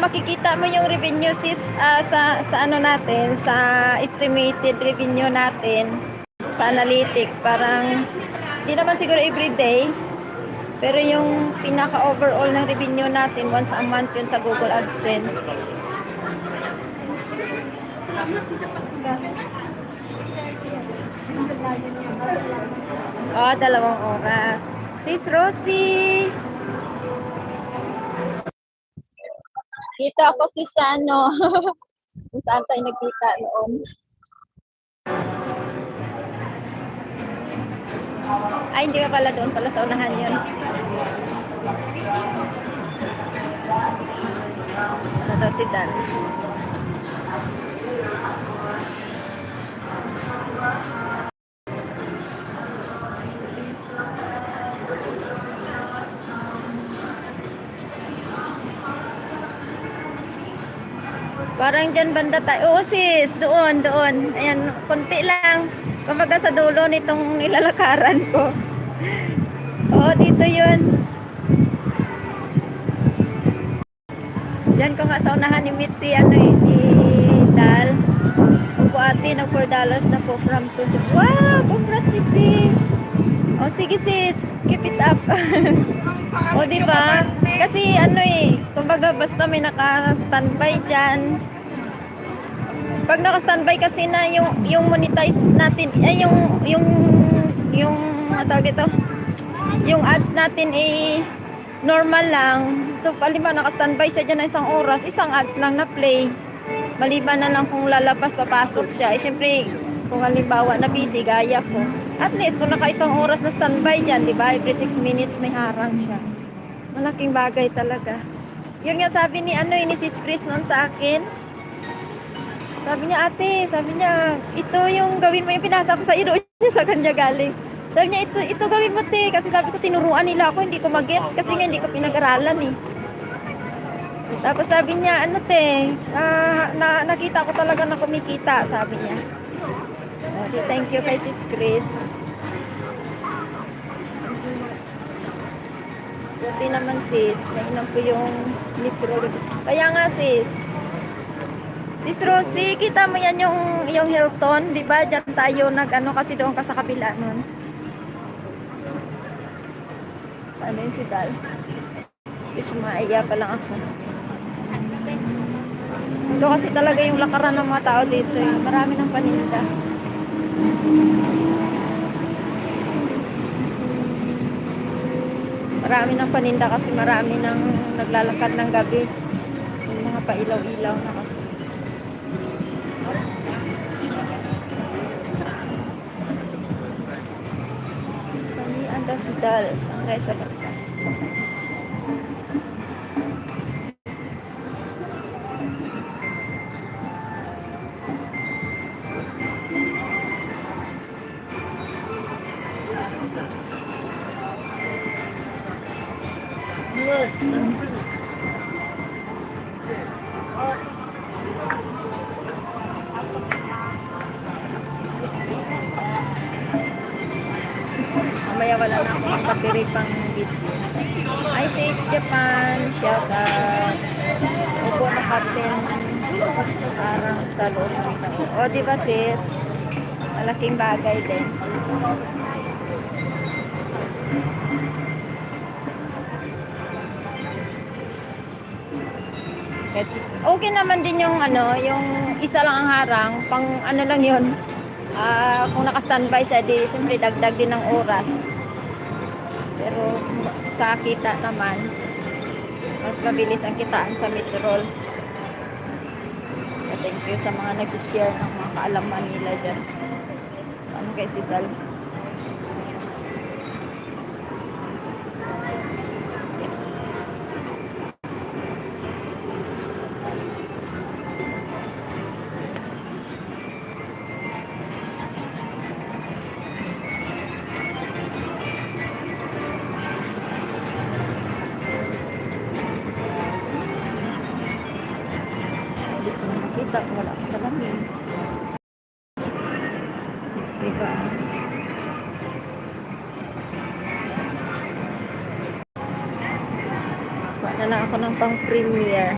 makikita mo yung revenue sis sa ano natin, sa estimated revenue natin sa analytics. Parang hindi naman siguro everyday, pero yung pinaka overall ng revenue natin once a month yun sa Google AdSense. Oh, 2 oras. Sis Rosie, dito ako si Sano. Kung saan tayo nagkita noon. Ay, hindi ka pala doon pala sa unahan yun. Ano daw si Dan? Parang dyan banda tayo. Oo sis, doon, doon. Ayan, konti lang. Kumbaga sa dulo nitong nilalakaran ko. Oo, dito yun. Diyan ko nga sa unahan ni Meet si, ano eh, si Dal. Opo ate, nag $4 na po from to. Wow, congrats sis. O sige sis, keep it up. O di ba? Kasi ano eh, kumbaga basta may naka-standby diyan. Pag naka-standby kasi na yung monetize natin, ay yung ano tawag dito? Yung ads natin eh normal lang. So halimbawa naka-standby siya diyan na 1 oras, isang ads lang na play. Maliban na lang kung lalabas papasok siya. Eh syempre kung halimbawa na busy gaya ko. At least kung naka 1 oras na standby diyan, di ba? Every 6 minutes may harang siya. Malaking bagay talaga. Yun nga sabi ni ano ni Sis Chris noon sa akin. Sabi niya, ate, sabi niya, ito yung gawin mo, yung pinasa ko sa iyo, doon sa kanya galing. Sabi niya, ito gawin mo, te. Kasi sabi ko, tinuruan nila ako, hindi ko mag-gets. Kasi nga, hindi ko pinag-aralan, eh. Tapos sabi niya, ano, te, nakita ko talaga na kumikita, sabi niya. Okay, thank you kay Sis Chris. Buti naman, sis. Nainom ko yung nipro. Kaya nga, sis. Sis Rosie, kita mo yan yung Hilton, di ba? Diyan tayo nag-ano kasi doon ka sa kabila nun. Ano yun si Dal? Kasi maaya pa lang ako. Ito kasi talaga yung lakaran ng mga tao dito. Marami ng paninda. Marami ng paninda kasi marami ng naglalakad ng gabi. Yung mga pailaw-ilaw na kasi. Si Dal, saan kayo siya basta? Mamaya wala na akong kapiri pang video. Ice Age Japan, shout out. Upo na captain parang sa loob ng isang o diba sis? Malaking bagay din. Kasi okay naman din yung ano, yung isa lang ang harang, pang ano lang yun. Kung naka-standby siya, di syempre dagdag din ng oras. Pero sa kita naman, mas mabilis ang kitaan sa Midroll. So, thank you sa mga nag-share ng mga kaalaman nila dyan. Saan kay si Dal? Kita, wala ka sa lamin. Diba? Wala na lang ako ng pang premiere.